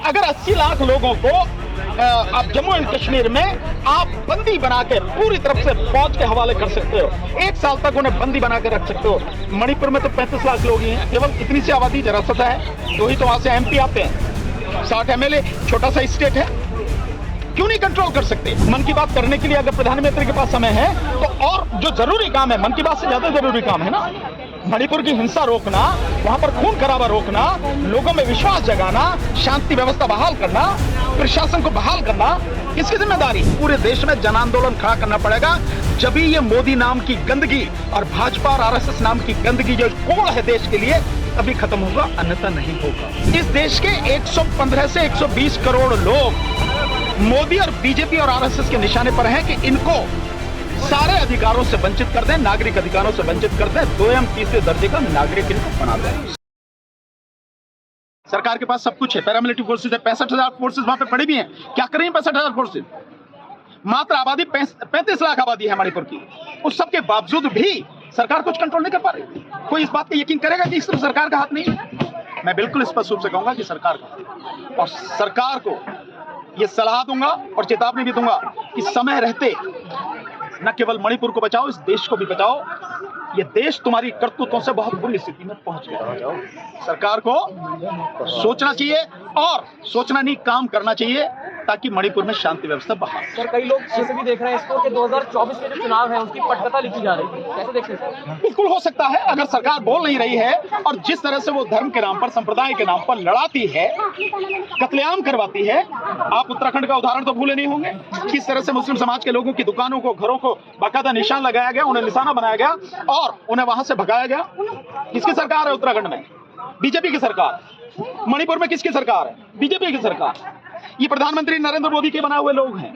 अगर 80 लाख लोगों को आप जम्मू एंड कश्मीर में आप बंदी बना के पूरी तरफ से फौज के हवाले कर सकते हो, 1 साल तक उन्हें बंदी बना के रख सकते हो। मणिपुर में तो 35 लाख लोग ही हैं, केवल इतनी सी आबादी जरासत है, तो ही तो वहां से MP आते हैं, 60 MLA, छोटा सा स्टेट है, क्यों नहीं कंट्रोल कर सकते? मन की बात करने के लिए अगर प्रधानमंत्री के पास समय है तो और जो जरूरी काम है, मन की बात से ज्यादा जरूरी काम है ना, मणिपुर की हिंसा रोकना, वहां पर खून खराबा रोकना, लोगों में विश्वास जगाना, शांति व्यवस्था बहाल करना, प्रशासन को बहाल करना, किसकी जिम्मेदारी? पूरे देश में जन आंदोलन खड़ा करना पड़ेगा, जब ये मोदी नाम की गंदगी और भाजपा और RSS नाम की गंदगी जो कोड़ है देश के लिए, अभी खत्म होगा, अन्यथा नहीं होगा। इस देश के 115 से 120 करोड़ लोग मोदी और बीजेपी और RSS के निशाने पर हैं कि इनको सारे अधिकारों से वंचित कर दें, नागरिक अधिकारों से वंचित कर दें, 2 तीसरे दर्जे का नागरिक इनको बना दें। सरकार के पास सब कुछ है, पैरामिलिट्री फोर्सेज है, 65,000 फोर्सेज वहां पे पड़ी भी हैं। क्या कर रही है 65,000 फोर्सेज? मात्र आबादी 35 लाख आबादी है मणिपुर की, उस सब के बावजूद भी सरकार कुछ कंट्रोल नहीं कर पा रही। कोई इस बात का यकीन करेगा कि इस तरफ सरकार का हाथ नहीं है? मैं बिल्कुल स्पष्ट रूप से कहूंगा कि सरकार का, और सरकार को यह सलाह दूंगा और चेतावनी भी दूंगा कि समय रहते न केवल मणिपुर को बचाओ, इस देश को भी बचाओ। ये देश तुम्हारी करतूतों से बहुत बुरी स्थिति में पहुंच गया। सरकार को सोचना चाहिए और सोचना नहीं, काम करना चाहिए, ताकि मणिपुर में शांति व्यवस्था बहाल। सर, कई लोग ऐसे भी देख रहे हैं इसको कि 2024 के जो चुनाव है उसकी पटकथा लिखी जा रही है, कैसे देखते हैं? बिल्कुल हो सकता है, अगर सरकार बोल नहीं रही है और जिस तरह से वो धर्म के नाम पर, संप्रदाय के नाम पर लड़ाती है, कत्लेआम करवाती है। आप उत्तराखंड का उदाहरण तो भूले नहीं होंगे, किस तरह से मुस्लिम समाज के लोगों की दुकानों को, घरों को बाकायदा निशान लगाया गया, उन्हें निशाना बनाया गया और उन्हें वहां से भगाया गया। किसकी सरकार है उत्तराखंड में? बीजेपी की सरकार। मणिपुर में किसकी सरकार है? बीजेपी की सरकार। ये प्रधानमंत्री नरेंद्र मोदी के बनाए हुए लोग हैं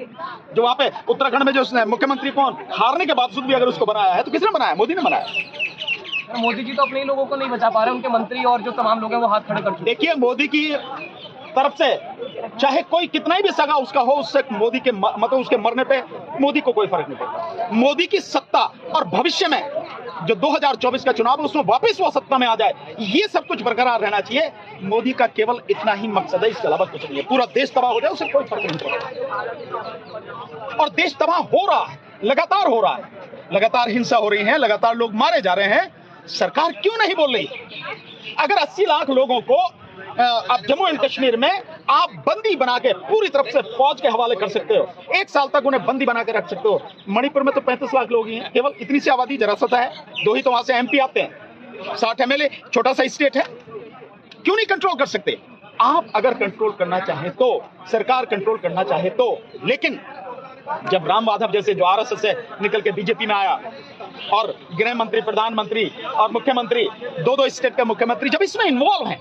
जो वहां पे उत्तराखंड में, जो मुख्यमंत्री कौन, हारने के बावजूद भी अगर उसको बनाया है तो किसने बनाया? मोदी ने बनाया। मोदी जी तो अपने लोगों को नहीं बचा पा रहे, उनके मंत्री और जो तमाम लोग हैं वो हाथ खड़े कर चुके। देखिए, मोदी की तरफ से चाहे कोई कितना ही भी सगा उसका हो, उससे मोदी के मतलब उसके मरने पे मोदी को कोई फर्क नहीं पड़ता। मोदी की सत्ता और भविष्य में जो 2024 का चुनाव है उसमें वापस वो सत्ता में आ जाए, ये सब कुछ बरकरार रहना चाहिए। मोदी का केवल इतना ही मकसद है, इसके अलावा कुछ नहीं है। पूरा देश तबाह हो जाए उससे कोई फर्क नहीं पड़ता, और देश तबाह हो रहा है, लगातार हो रहा है, लगातार हिंसा हो रही है, लगातार लोग मारे जा रहे हैं। सरकार क्यों नहीं बोल रही? अगर 80 लाख लोगों को आप जम्मू एंड कश्मीर में आप बंदी बना के पूरी तरफ से फौज के हवाले कर सकते हो, 1 साल तक उन्हें बंदी बना के रख सकते हो। मणिपुर में तो 35 लाख लोग ही हैं, केवल इतनी सी आबादी जरासत है, 2 ही तो वहां से MP आते हैं, 60 MLA, छोटा सा स्टेट है, क्यों नहीं कंट्रोल कर सकते? आप अगर कंट्रोल करना चाहें तो, सरकार कंट्रोल करना चाहे तो, लेकिन जब राम माधव जैसे जो RSS से निकल के बीजेपी में आया और गृह मंत्री, प्रधानमंत्री और मुख्यमंत्री, 2 स्टेट के मुख्यमंत्री जब इसमें इन्वॉल्व हैं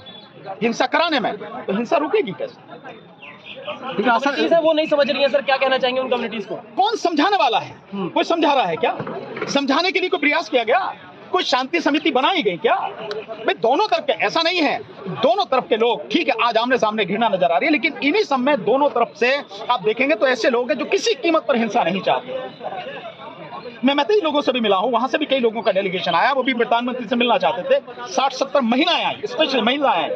हिंसा कराने में, तो हिंसा रुकेगी कैसे? कम्युनिटीज है वो नहीं समझ रही है। सर, क्या कहना चाहेंगे उन कम्युनिटीज को? कौन समझाने वाला है? कोई समझा रहा है क्या? समझाने के लिए कोई प्रयास किया गया? कोई शांति समिति बनाई गई क्या? भाई दोनों तरफ के, ऐसा नहीं है, दोनों तरफ के लोग ठीक है, आज आमने सामने घृणा नजर आ रही है, लेकिन इन्हीं सब में दोनों तरफ से आप देखेंगे तो ऐसे लोग हैं जो किसी कीमत पर हिंसा नहीं चाहते। मैं कई लोगों से भी मिला हूं, वहां से भी कई लोगों का डेलीगेशन आया, वो भी प्रधानमंत्री से मिलना चाहते थे। 60-70 महिलाएं आई, स्पेशल महिलाएं,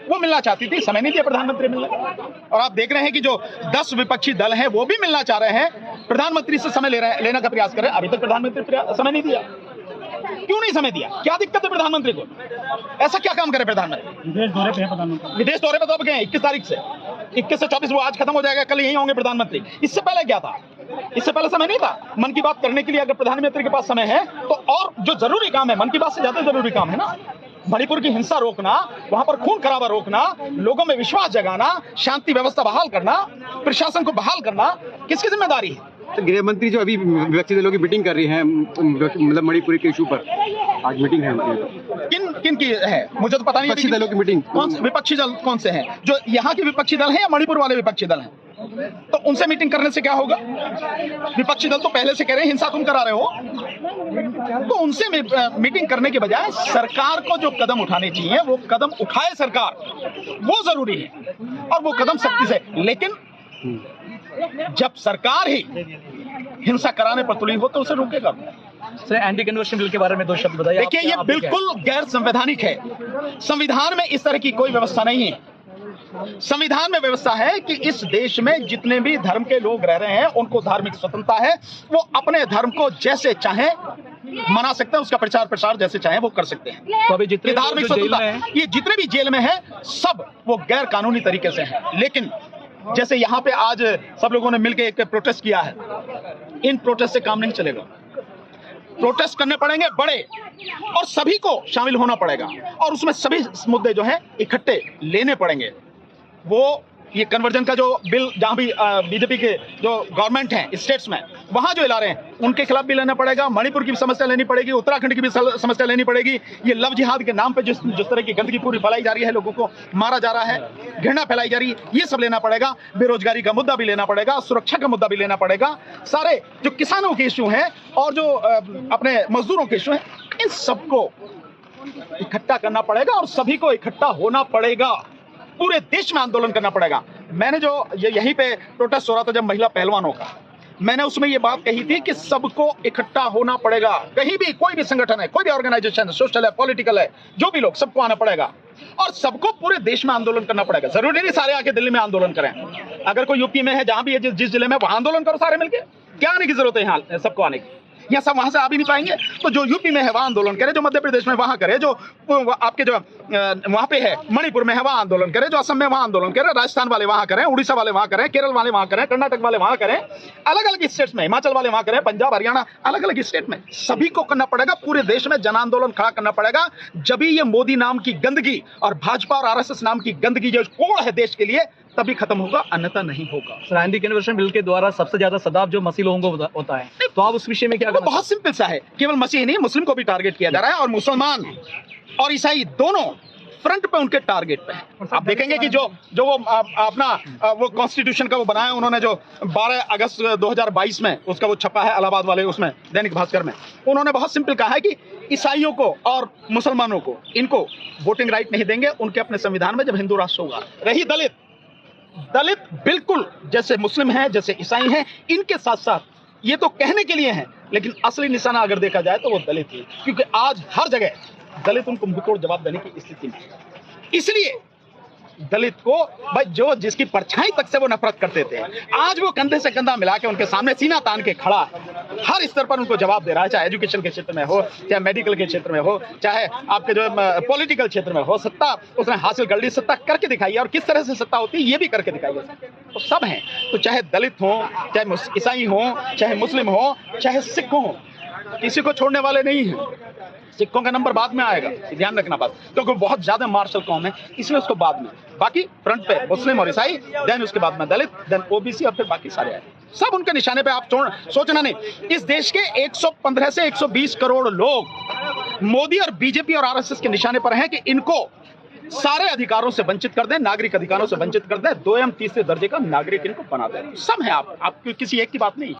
वो मिलना चाहती थी, समय नहीं दिया प्रधानमंत्री मिलने। और आप देख रहे हैं कि जो 10 विपक्षी दल हैं वो भी मिलना चाह रहे हैं, प्रधानमंत्री से समय लेने का प्रयास कर रहे हैं। अभी तक प्रधानमंत्री समय नहीं दिया। क्यों नहीं समय दिया? क्या दिक्कत है प्रधानमंत्री को? ऐसा क्या काम करे प्रधानमंत्री? विदेश दौरे पे है प्रधानमंत्री। विदेश दौरे पे तो अब गए 21 तारीख से, 21 से 24, वो आज खत्म हो जाएगा, कल यहीं होंगे प्रधानमंत्री। इससे पहले क्या था? इससे पहले समय नहीं था। मन की बात करने के लिए अगर प्रधानमंत्री के पास समय है तो और जो जरूरी काम है, मन की बात से ज्यादा जरूरी काम है ना, मणिपुर की हिंसा रोकना, वहां पर खून खराबा रोकना, लोगों में विश्वास जगाना, शांति व्यवस्था बहाल करना, प्रशासन को बहाल करना, किसकी जिम्मेदारी है? गृह मंत्री जो अभी विपक्षी दलों की मीटिंग कर रही है, मतलब मणिपुर के इशू पर आज मीटिंग है उनकी। किन की है मुझे तो पता नहीं। विपक्षी दलों की मीटिंग। कौन विपक्षी दल कौन से हैं? जो यहाँ के विपक्षी दल हैं या मणिपुर वाले विपक्षी दल हैं? तो उनसे मीटिंग करने से क्या होगा? विपक्षी दल तो पहले से कह रहे हैं हिंसा तुम करा रहे हो, तो उनसे मीटिंग करने के बजाय सरकार को जो कदम उठाने चाहिए वो कदम उठाए सरकार, वो जरूरी है, और वो कदम सख्ती से। लेकिन जब सरकार ही हिंसा कराने पर तुली हो तो उसे रोकेगा। सर, एंटी कन्वर्शन बिल के बारे में 2 शब्द बताइए। देखिए, ये बिल्कुल गैर संवैधानिक है। संविधान में इस तरह की कोई व्यवस्था नहीं है। संविधान में व्यवस्था है कि इस देश में जितने भी धर्म के लोग रह रहे हैं उनको धार्मिक स्वतंत्रता है, वो अपने धर्म को जैसे चाहे मना सकते हैं, उसका प्रचार प्रसार जैसे चाहे वो कर सकते हैं। तो अभी जितने धार्मिक स्वतंत्रता, ये जितने भी जेल में है सब वो गैर कानूनी तरीके से हैं। लेकिन जैसे यहाँ पे आज सब लोगों ने मिलकर एक प्रोटेस्ट किया है, इन प्रोटेस्ट से काम नहीं चलेगा। प्रोटेस्ट करने पड़ेंगे बड़े, और सभी को शामिल होना पड़ेगा, और उसमें सभी मुद्दे जो हैं इकट्ठे लेने पड़ेंगे। वो ये कन्वर्जन का जो बिल, जहां भी बीजेपी के जो गवर्नमेंट है स्टेट्स में, वहां जो ला रहे हैं उनके खिलाफ भी लेना पड़ेगा। मणिपुर की भी समस्या लेनी पड़ेगी, उत्तराखंड की भी समस्या लेनी पड़ेगी। ये लव जिहाद के नाम पे जिस तरह की गंदगी पूरी फैलाई जा रही है, लोगों को मारा जा रहा है, घृणा फैलाई जा रही है, ये सब लेना पड़ेगा। बेरोजगारी का मुद्दा भी लेना पड़ेगा, सुरक्षा का मुद्दा भी लेना पड़ेगा। सारे जो किसानों के इश्यू हैं और जो अपने मजदूरों के इश्यू हैं, इन सबको इकट्ठा करना पड़ेगा और सभी को इकट्ठा होना पड़ेगा। पूरे देश में आंदोलन करना पड़ेगा। मैंने जो यहीं पे प्रोटेस्ट हो रहा था जब महिला पहलवानों का, मैंने उसमें ये बात कही थी कि सबको इकट्ठा होना पड़ेगा। कहीं भी कोई भी संगठन है, कोई भी ऑर्गेनाइजेशन है, सोशल है, पॉलिटिकल है, जो भी लोग, सबको आना पड़ेगा और सबको पूरे देश में आंदोलन करना पड़ेगा। जरूरी नहीं सारे आके दिल्ली में आंदोलन करें। अगर कोई यूपी में है, जहां भी है, जिस जिले में, वहां आंदोलन करो सारे मिलकर। क्या आने की जरूरत है यहाँ सबको आने की? यह सब वहां से आ भी नहीं पाएंगे। तो जो यूपी में है वहां आंदोलन करे, जो मध्य प्रदेश में वहां करे, जो आपके जो वहां पे है मणिपुर में है वहां आंदोलन करे, जो असम में वहां आंदोलन करे, राजस्थान वाले वहां करें, उड़ीसा वाले वहां करें, केरल वाले वहां करें, कर्नाटक वाले वहां करें, अलग अलग स्टेट्स में, हिमाचल वाले वहां करें, पंजाब, हरियाणा, अलग अलग स्टेट में सभी को करना पड़ेगा। पूरे देश में जन आंदोलन खड़ा करना पड़ेगा। जब भी ये मोदी नाम की गंदगी और भाजपा और आरएसएस नाम की गंदगी जो कोड़ है देश के लिए, तभी खत्म होगा, अन्यथा नहीं होगा। सराइंदी कन्वर्शन बिल के द्वारा सबसे ज्यादा सदाब जो मसीह लोगों को होता है, तो आप उस विषय में क्या कहना? बहुत सिंपल सा है, केवल मसीह नहीं, मुस्लिम को भी टारगेट किया जा रहा है, और मुसलमान और ईसाई दोनों फ्रंट पे उनके टारगेट पे है। आप देखेंगे कि जो वो अपना वो कॉन्स्टिट्यूशन का वो बनाया उन्होंने, जो 12 अगस्त 2022 में उसका वो छपा है इलाहाबाद वाले उसमें दैनिक भास्कर में, उन्होंने बहुत सिंपल कहा है कि ईसाइयों को और मुसलमानों को, इनको वोटिंग राइट नहीं देंगे उनके अपने संविधान में जब हिंदू राष्ट्र होगा। रही दलित बिल्कुल जैसे मुस्लिम हैं, जैसे ईसाई हैं, इनके साथ साथ ये तो कहने के लिए हैं, लेकिन असली निशाना अगर देखा जाए तो वो दलित ही, क्योंकि आज हर जगह दलित उनको मुंहतोड़ जवाब देने की स्थिति में। इसलिए दलित को भाई जो जिसकी परछाई तक से वो नफरत करते थे, आज वो कंधे से कंधा मिला के उनके सामने सीना तान के खड़ा है, हर स्तर पर उनको जवाब दे रहा है। चाहे एजुकेशन के क्षेत्र में हो, चाहे मेडिकल के क्षेत्र में हो, चाहे आपके जो पॉलिटिकल क्षेत्र में हो, सत्ता उसने हासिल कर ली, सत्ता करके दिखाई है, और किस तरह से सत्ता होती है ये भी करके दिखाई है। तो सब हैं, तो चाहे दलित हो, चाहे ईसाई हो, चाहे मुस्लिम हो, चाहे सिख हो, किसी को छोड़ने वाले नहीं है। सिखों का नंबर बाद में आएगा, ध्यान रखना बात, क्योंकि बहुत ज्यादा मार्शल कौम है, इसलिए उसको बाद में, बाकी फ्रंट पे मुस्लिम और ईसाई, देन उसके बाद में दलित, देन ओबीसी, और फिर बाकी सारे आए। सब उनके निशाने पे। आप सोचना नहीं, इस देश के 115 से 120 करोड़ लोग मोदी और बीजेपी और आरएसएस के निशाने पर हैं कि इनको सारे अधिकारों से वंचित कर दें, नागरिक अधिकारों से वंचित कर दें, 2 या 3 दर्जे का नागरिक इनको बना दें। सब है, आप किसी एक की बात नहीं।